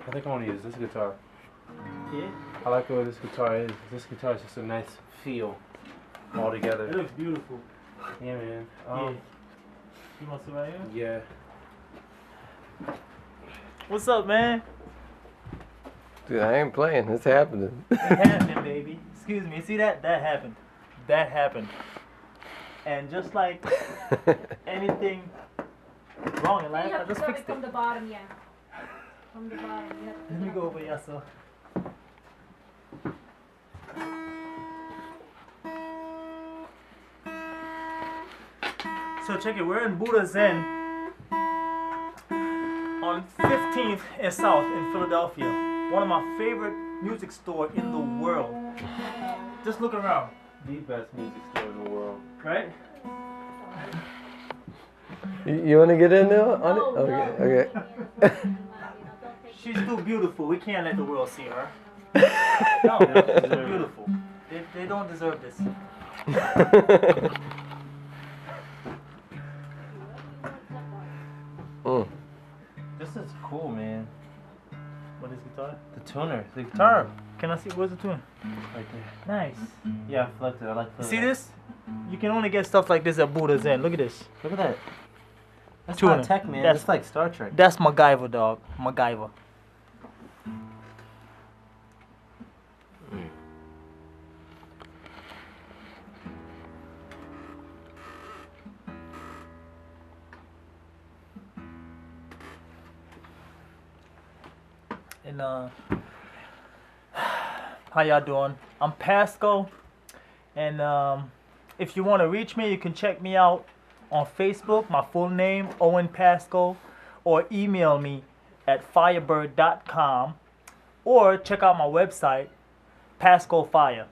I think I want to use this guitar. Yeah? I like the way this guitar is. This guitar is just a nice feel all together. It looks beautiful. Yeah, man. Yeah. You want to sit right here? Yeah. What's up, man? Dude, I ain't playing. It's happening. It happened, baby. Excuse me. See that? That happened. That happened. And just like anything wrong in life, You I have to just start fixed it it. from the bottom, yeah. From the bottom. You have to Let me go over here, so. So check it, we're in Buddha Zen on 15th and South in Philadelphia. One of my favorite music stores in the world. Just look around. The best music store in the world. Right? You want to get in there on it? Oh, Okay, no. okay. She's too beautiful. We can't let the world see her. No, she's beautiful. They don't deserve this. This is cool, man. What is guitar? The tuner. The guitar. Can I see? Where's the tune? Right there. Nice. Yeah, I flipped it. I like the. See this? You can only get stuff like this at Buddha Zen. Look at this. Look at that. That's Tuner. not tech, man. That's- That's like Star Trek. That's MacGyver, dog. MacGyver. And how y'all doing? I'm Pascoe, and if you want to reach me, you can check me out on Facebook. My full name, Owen Pascoe, or email me at firebird.com, or check out my website, Pascoe Fire.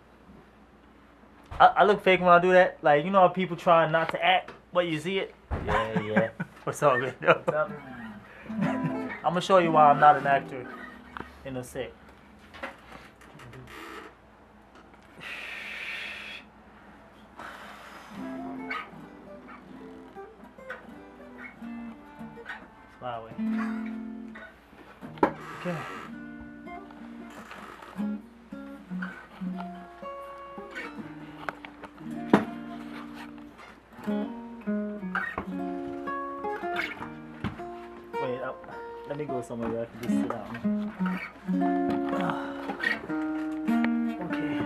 I look fake when I do that. Like, you know how people try not to act, but you see it? Yeah, yeah. What's all good? I'm gonna show you why I'm not an actor in a sec. Fly away. Okay. Wait up. Let me go somewhere where I can just sit down. Okay.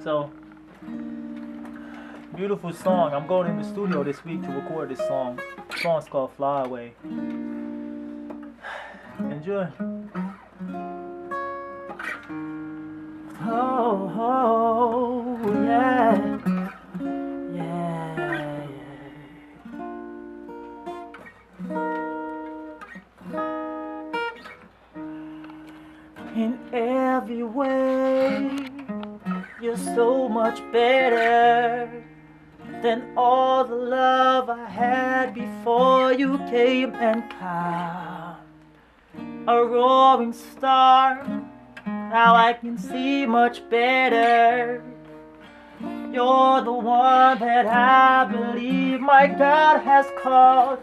So, beautiful song. I'm going in the studio this week to record this song. The song's called Fly Away. Enjoy. Oh, yeah. Yeah. In every way, you're so much better than all the love I had before you came and come. A roaring star, now I can see much better. You're the one that I believe my God has called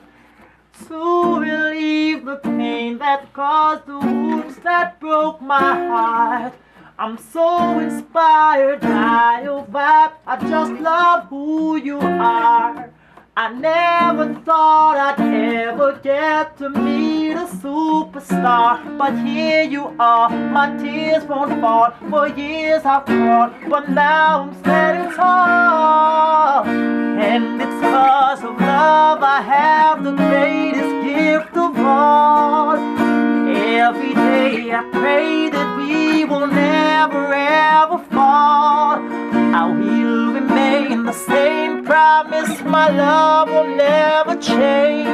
to relieve the pain that caused the wounds that broke my heart. I'm so inspired by your vibe. I just love who you are. I never thought I'd ever get to meet a superstar, but here you are. My tears won't fall. For years I've fought, but now I'm standing tall. And it's cause of love I have the greatest gift of all. Every day I pray that we will never ever fall. I will remain the same, promise my love will never change.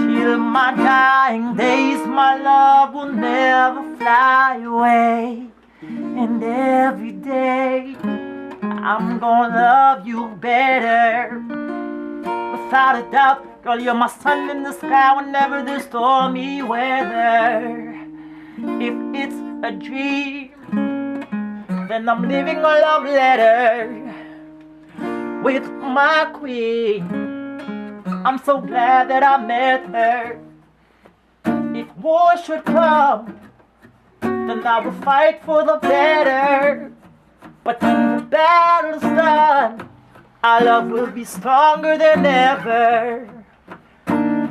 Till my dying days, my love will never fly away. And every day, I'm gonna love you better. Without a doubt, girl, you're my sun in the sky whenever there's stormy weather. If it's a dream, then I'm living a love letter with my queen. I'm so glad that I met her. If war should come, then I will fight for the better. But when the battle's done, our love will be stronger than ever.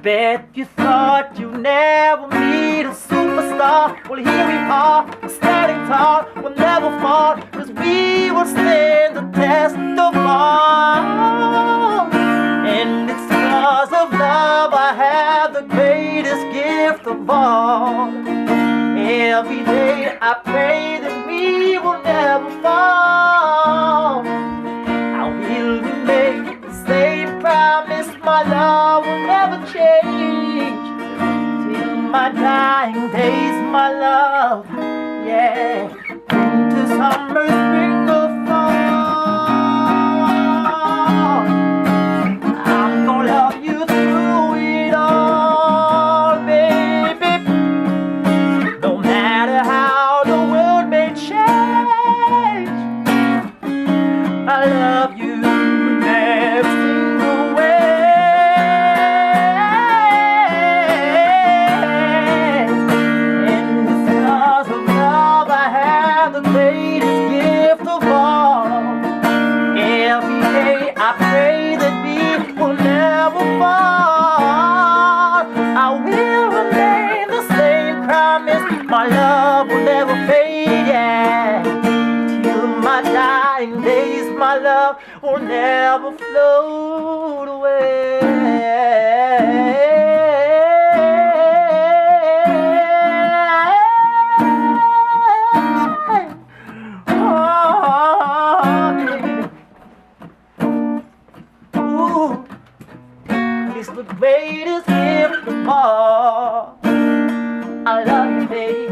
Bet you thought you'd never meet a superstar. Well, here we are, we're standing tall. We'll never fall, 'cause we will stand the test of all. And it's 'cause of love I have the greatest gift of all. Every day I pray that we will never fall. I will make the same promise, my love will never change. Till my dying days, my love, yeah. Winter, summer, spring or fall, I'm gonna love you through it all, baby. No matter how the world may change, I love you in every single way. And it's 'cause of love I have the greatest gift of all. Every day I pray that we will never fall. I will remain the same, promise. My love will never fade, yeah. Till my dying days, my love will never float away. Oh, baby. Ooh, it's the greatest gift of all. I love you, baby.